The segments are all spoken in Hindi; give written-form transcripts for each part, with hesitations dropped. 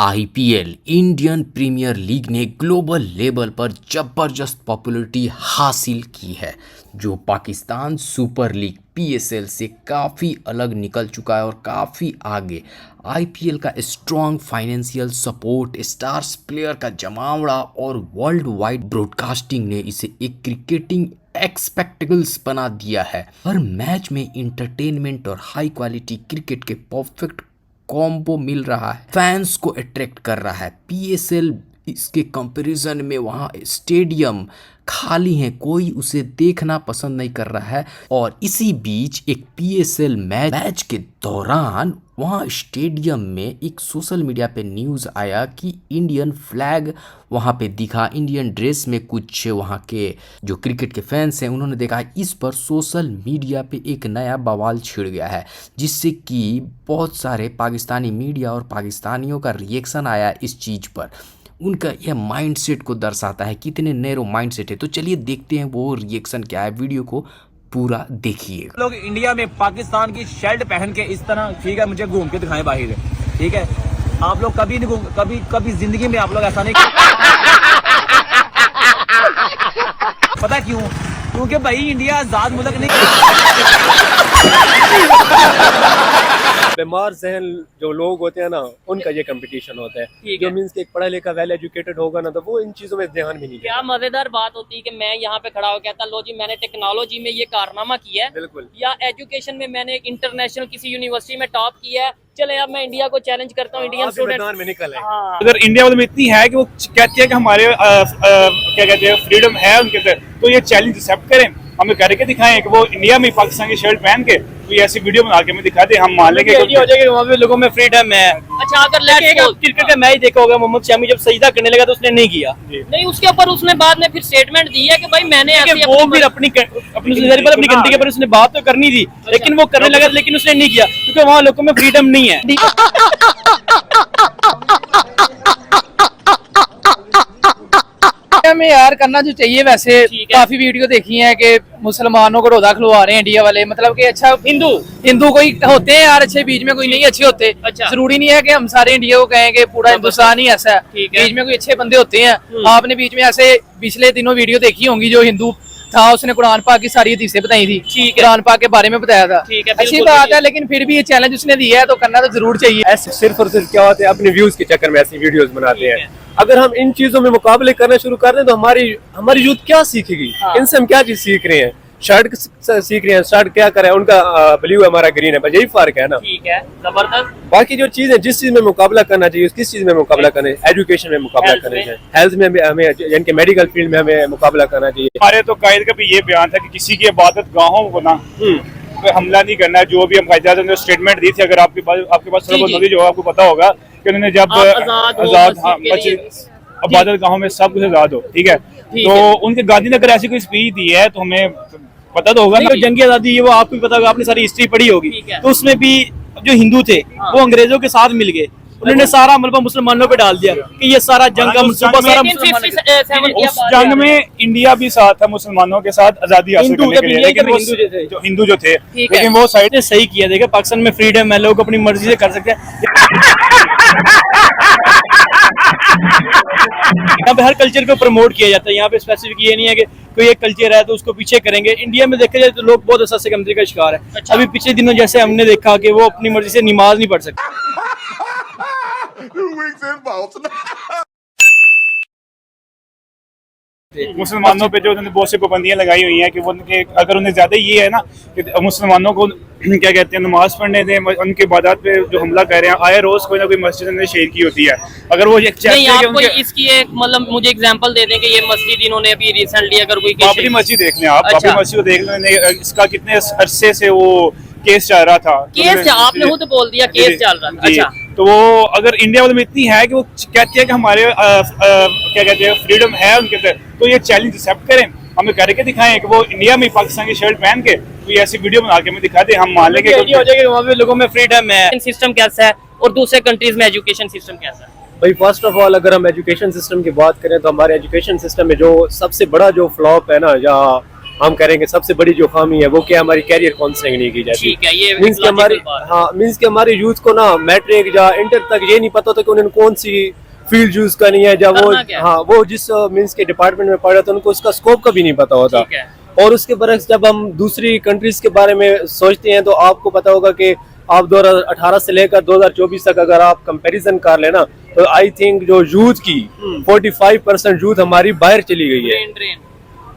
आईपीएल इंडियन प्रीमियर लीग ने ग्लोबल लेवल पर जबरदस्त पॉपुलैरिटी हासिल की है, जो पाकिस्तान सुपर लीग पीएसएल से काफ़ी अलग निकल चुका है और काफ़ी आगे। आईपीएल का strong financial support, stars player का जमावड़ा और वर्ल्ड वाइड ब्रॉडकास्टिंग ने इसे एक क्रिकेटिंग एक्सपेक्टेबल्स बना दिया है। हर मैच में इंटरटेनमेंट और हाई क्वालिटी क्रिकेट के परफेक्ट कॉम्बो मिल रहा है, फैंस को अट्रैक्ट कर रहा है। पीएसएल इसके कंपैरिजन में वहाँ स्टेडियम खाली हैं, कोई उसे देखना पसंद नहीं कर रहा है। और इसी बीच एक पीएसएल मैच के दौरान वहाँ स्टेडियम में एक सोशल मीडिया पे न्यूज़ आया कि इंडियन फ्लैग वहाँ पे दिखा, इंडियन ड्रेस में कुछ वहाँ के जो क्रिकेट के फैंस हैं उन्होंने देखा। इस पर सोशल मीडिया पे एक नया बवाल छिड़ गया है, जिससे कि बहुत सारे पाकिस्तानी मीडिया और पाकिस्तानियों का रिएक्शन आया इस चीज़ पर। उनका यह माइंडसेट को दर्शाता है कितने नैरो माइंडसेट है। तो चलिए देखते हैं वो रिएक्शन क्या है, वीडियो को पूरा देखिए। लोग इंडिया में पाकिस्तान की शर्ट पहन के इस तरह, ठीक है, मुझे घूम के दिखाएं बाहर, ठीक है। आप लोग कभी नहीं, कभी जिंदगी में आप लोग ऐसा नहीं पता क्यों? क्योंकि भाई इंडिया आजाद मुल्क नहीं। बीमार जहन जो लोग होते हैं ना, उनका ये कंपटीशन होता है। जो मींस कि एक पढ़ा लिखा वेल एजुकेटेड होगा ना, तो वो इन चीजों में ध्यान भी नहीं। क्या मजेदार बात होती है कि मैं यहाँ पे खड़ा हो कहता लो जी मैंने टेक्नोलॉजी में ये कारनामा किया है, बिल्कुल, या एजुकेशन में मैंने इंटरनेशनल किसी यूनिवर्सिटी में टॉप किया है, चले अब मैं इंडिया को चैलेंज करता हूँ, इंडियन स्टूडेंट में निकल है। हाँ। अगर इंडिया में इतनी है कि वो कहते हैं कि हमारे क्या कहते हैं फ्रीडम है उनके अंदर, तो ये चैलेंज एक्सेप्ट करें, हमें करके दिखाएं कि वो इंडिया में पाकिस्तान की शर्ट पहन के कोई ऐसी वीडियो बना के हमें दिखा दे, हम मान लेंगे। हो जाएगा वहाँ पे लोगों में फ्रीडम है। अच्छा, अगर क्रिकेट का मैच देखा होगा, मोहम्मद शमी जब सजदा करने लगा तो उसने नहीं किया, नहीं, उसके ऊपर उसने बाद में फिर स्टेटमेंट दी है कि भाई मैंने वो फिर अपनी कंट्री के ऊपर उसने बात तो करनी थी, लेकिन वो करने लगा, लेकिन उसने नहीं किया क्योंकि वहाँ लोगों में फ्रीडम नहीं है। हमें यार करना जो चाहिए, वैसे काफी वीडियो देखी है कि मुसलमानों को रोजा खुलवा रहे हैं इंडिया वाले, मतलब कि अच्छा हिंदू कोई होते हैं यार अच्छे, बीच में कोई नहीं अच्छे होते। अच्छा। जरूरी नहीं है कि हम सारे इंडिया को कहें कि पूरा हिंदुस्तान ही ऐसा है, बीच में कोई अच्छे बंदे होते हैं। आपने बीच में ऐसे पिछले दिनों वीडियो देखी होंगी, जो हिंदू था उसने कुरान पाक की सारी हदीसें बताई थी, कुरान पाक के बारे में बताया था। अच्छी बात है, लेकिन फिर भी ये चैलेंज उसने दिया है तो करना तो जरूर चाहिए। ऐसे सिर्फ और सिर्फ क्या होता है, अपने व्यूज के चक्कर में ऐसी वीडियोस बनाते हैं। अगर हम इन चीजों में मुकाबले करना शुरू कर दें तो हमारी यूथ क्या सीखेगी? इनसे हम क्या चीज सीख रहे हैं? शर्ट सीख रहे हैं, शर्ट क्या करे, उनका ब्लू है, हमारा ग्रीन है, बस यही फर्क है ना। ठीक है, जबरदस्त। बाकी जो चीज है, जिस चीज में मुकाबला करना चाहिए, किस चीज में मुकाबला करना है, एजुकेशन में मुकाबला करना है, हेल्थ में हमें यानी कि मेडिकल फील्ड में हमें मुकाबला करना चाहिए। हमारे तो कायदे का भी ये बयान था कि किसी की इबादत गाहों को ना हमला नहीं करना है। जो भी हम कायदे ने स्टेटमेंट दी थी, अगर आपके पास थोड़ा बहुत नॉलेज होगा, आपको पता होगा कि उन्होंने जब आजाद इबादत गाहों में सब कुछ आजाद हो, ठीक है, तो उनके गांधी ने अगर ऐसी कोई स्पीच दी है तो हमें पता तो होगा ना। जंगी आजादी है वो आपको भी पता होगा, आपने सारी हिस्ट्री पढ़ी होगी, तो उसमें भी जो हिंदू थे वो अंग्रेजों के साथ मिल गए, उन्होंने सारा मलबा मुसलमानों पे डाल दिया कि ये सारा जंग का मंसूबा सारा मुसलमानों। उस जंग में इंडिया भी साथ था मुसलमानों के साथ आजादी हासिल करने के लिए, लेकिन जो हिंदू जो थे, लेकिन वो साइड ने सही किया। देखा, पाकिस्तान में फ्रीडम है, लोग अपनी मर्जी से कर सकते हैं। यहाँ पे हर कल्चर को प्रमोट किया जाता है, यहाँ पे स्पेसिफिक ये नहीं है कि कोई एक कल्चर है तो उसको पीछे करेंगे। इंडिया में देखा जाए तो लोग बहुत असर से कमजोरी का शिकार है। अच्छा। अभी पिछले दिनों जैसे हमने देखा कि वो अपनी मर्जी से नमाज नहीं पढ़ सकते। मुसलमानों पे जो उन्होंने बहुत सी पाबंदियां लगाई हुई हैं कि वो उनके, अगर उन्हें ज्यादा ये है ना कि मुसलमानों को क्या कहते हैं नमाज पढ़ने दें, उनकी इबादत पे जो हमला कर रहे हैं, आए रोज कोई ना कोई मस्जिद में शेयर की होती है। अगर वो नहीं, आप कोई इसकी एक मतलब मुझे एग्जांपल दे दें कि ये मस्जिद इन्होंने अभी रिसेंटली अगर कोई बाबरी मस्जिद देख लें आप। अच्छा। बाबरी मस्जिद को देख लें, इसका कितने अरसे से वो केस चल रहा था, आपने खुद बोल दिया केस चल रहा था। अच्छा, तो वो अगर इंडिया में इतनी है कि वो कहते हैं कि हमारे क्या कहते हैं फ्रीडम है उनके अंदर, तो ये चैलेंज एक्सेप्ट करें, हमें करके दिखाएं कि वो इंडिया में पाकिस्तान की शर्ट पहन के कोई ऐसी वीडियो बना के हमें दिखा दे, हम मान लेंगे। हो जाएगा वहाँ पे लोगों में फ्रीडम है। सिस्टम कैसा है और दूसरे कंट्रीज में एजुकेशन सिस्टम कैसा है? भाई फर्स्ट ऑफ ऑल अगर हम एजुकेशन सिस्टम की बात करें तो हमारे एजुकेशन सिस्टम में जो सबसे बड़ा जो फ्लॉप है ना, या हम करेंगे। सबसे बड़ी जो खामी है वो क्या, हमारी कैरियर काउंसलिंग नहीं की जाती। ठीक है, ये मींस कि हमारी, हाँ, मींस कि हमारे यूथ को ना मैट्रिक या इंटर तक ये नहीं पता होता कि उन्हें कौन सी फील्ड चूज करनी है, जब वो, करना क्या है? हाँ, वो जिस मींस के डिपार्टमेंट में पढ़ रहे थे उनको उसका स्कोप का भी नहीं पता होता। ठीक है। और उसके बरक्स जब हम दूसरी कंट्रीज के बारे में सोचते हैं तो आपको पता होगा कि आप 2018 से लेकर 2024 तक अगर आप कंपैरिजन कर लेना तो आई थिंक जो यूथ की 45% यूथ हमारी बाहर चली गई है। ट्रेन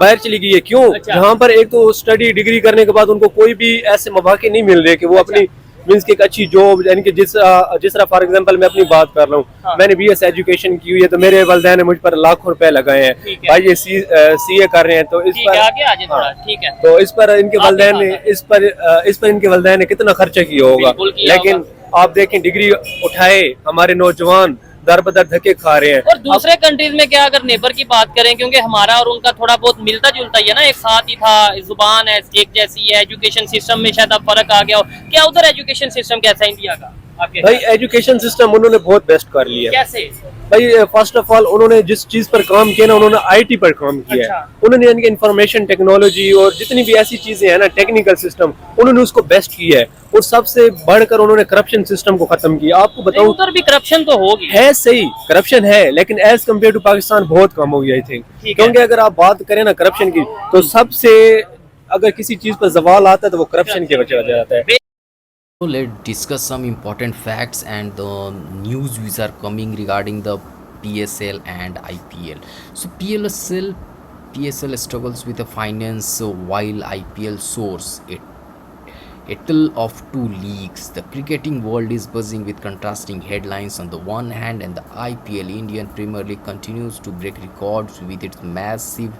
बाहर चली गई है क्यों? अच्छा। जहाँ पर एक तो स्टडी डिग्री करने के बाद उनको कोई भी ऐसे मौके नहीं मिल रहे कि वो अपनी मीन्स की एक अच्छी जॉब, यानी कि जिस तरह फॉर एग्जांपल मैं अपनी बात कर रहा हूँ, हाँ। मैंने बीएस एजुकेशन की हुई है तो मेरे वालिदैन ने मुझ पर लाखों रुपए लगाए हैं, ठीक है। भाई ये सीए कर रहे हैं, तो इस ठीक पर है, आगे आ जाए थोड़ा। हाँ। ठीक है, तो इस पर इनके आगे वालिदैन ने बात इस पर इनके वालिदैन ने कितना खर्चा किया होगा। बिल्कुल किया लेकिन आप देखें डिग्री उठाए हमारे नौजवान दर बदर धक्के खा रहे हैं। और दूसरे कंट्रीज में क्या, अगर नेबर की बात करें, क्योंकि हमारा और उनका थोड़ा बहुत मिलता जुलता ही है ना, एक साथ ही था, जुबान है एक जैसी है, एजुकेशन सिस्टम में शायद अब फर्क आ गया हो। क्या उधर एजुकेशन सिस्टम कैसा है इंडिया का आपके भाई एजुकेशन सिस्टम उन्होंने बहुत बेस्ट कर लिया। कैसे? भाई फर्स्ट ऑफ ऑल उन्होंने जिस चीज पर काम किया ना, उन्होंने आईटी पर काम किया है। अच्छा। उन्होंने यानी कि इंफॉर्मेशन टेक्नोलॉजी और जितनी भी ऐसी चीजें हैं ना, टेक्निकल सिस्टम, उन्होंने उसको बेस्ट किया है। और सबसे बढ़कर उन्होंने करप्शन सिस्टम को खत्म किया। आपको नहीं, बताऊं, उधर भी करप्शन तो होगी। है सही, करप्शन है, लेकिन एज कम्पेयर टू पाकिस्तान बहुत कम हो गया आई थिंक। ठीक है। क्योंकि अगर आप बात करें ना करप्शन की, तो सबसे अगर किसी चीज पर जवाल आता है तो वो करप्शन की वजह से आता है। So let's discuss some important facts and the news which are coming regarding the PSL and IPL. So PSL struggles with the finance while IPL soars a tale of two leagues. The cricketing world is buzzing with contrasting headlines on the one hand, and the IPL Indian Premier League continues to break records with its massive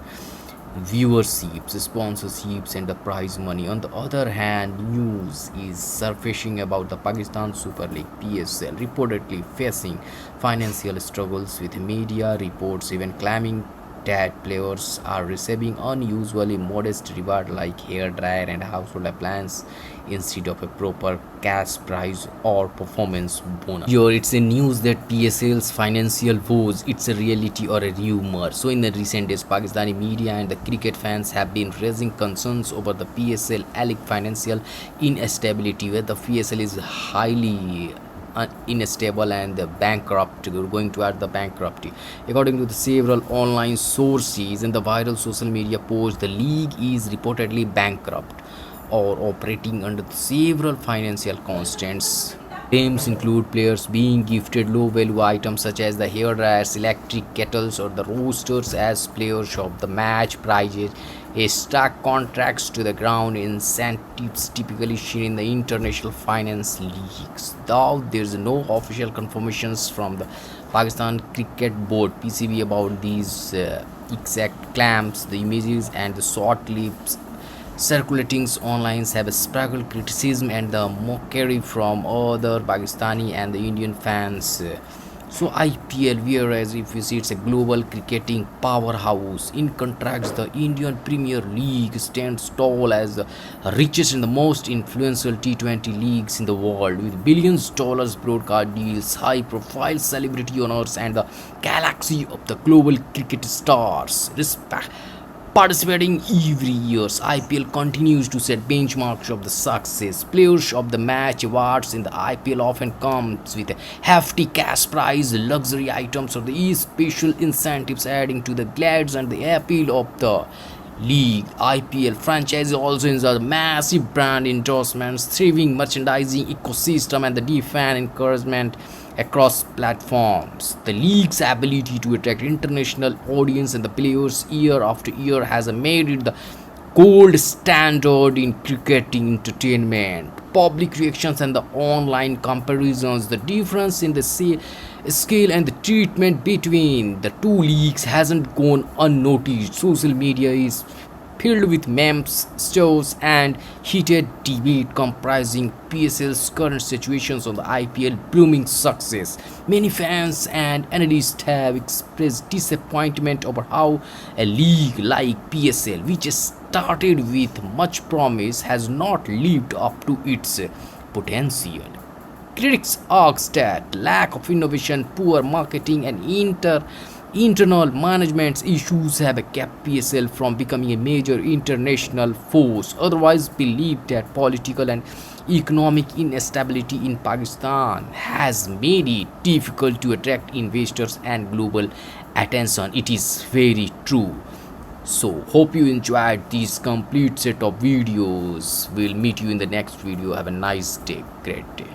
viewerships, sponsorships, and the prize money. On the other hand, news is surfacing about the Pakistan Super League PSL reportedly facing financial struggles, with media reports even claiming that players are receiving unusually modest reward like hair dryer and household appliance instead of a proper cash prize or performance bonus. Here it's a news that PSL's financial woes, it's a reality or a rumor. So in the recent days, Pakistani media and the cricket fans have been raising concerns over the PSL alleged financial instability, where the PSL is highly unstable and bankrupt, going toward the bankruptcy. According to the several online sources and the viral social media posts, the league is reportedly bankrupt or operating under several financial constraints. Claims include players being gifted low-value items such as the hair dryers, electric kettles, or the roasters as players shop the match prizes, a stark contrast to the ground incentives typically seen in the international finance leagues. Though there is no official confirmations from the Pakistan Cricket Board (PCB) about these exact claims, the images and the short clips circulating online have sparkled criticism and the mockery from other Pakistani and the Indian fans. So IPL, whereas if you see it's a global cricketing powerhouse, in contrast the Indian Premier League stands tall as the richest and the most influential T20 leagues in the world, with billions of dollars broadcast deals, high profile celebrity honors, and the galaxy of the global cricket stars participating every year. IPL continues to set benchmarks of the success. Players of the match awards in the IPL often comes with a hefty cash prize, luxury items, or the special incentives, adding to the glitz and the appeal of the league. IPL franchise also enjoys massive brand endorsements, thriving merchandising ecosystem, and the fan encouragement across platforms. The league's ability to attract international audience and the players year after year has made it the gold standard in cricketing entertainment. Public reactions and the online comparisons, the difference in the scale and the treatment between the two leagues hasn't gone unnoticed. Social media is filled with memes, shows, and heated debate comprising PSL's current situations on the IPL blooming success. Many fans and analysts have expressed disappointment over how a league like PSL, which started with much promise, has not lived up to its potential. Critics ask that lack of innovation, poor marketing, and Internal management issues have kept PSL from becoming a major international force. Otherwise, believe that political and economic instability in Pakistan has made it difficult to attract investors and global attention. It is very true. So, hope you enjoyed this complete set of videos. We'll meet you in the next video. Have a nice day. Great day.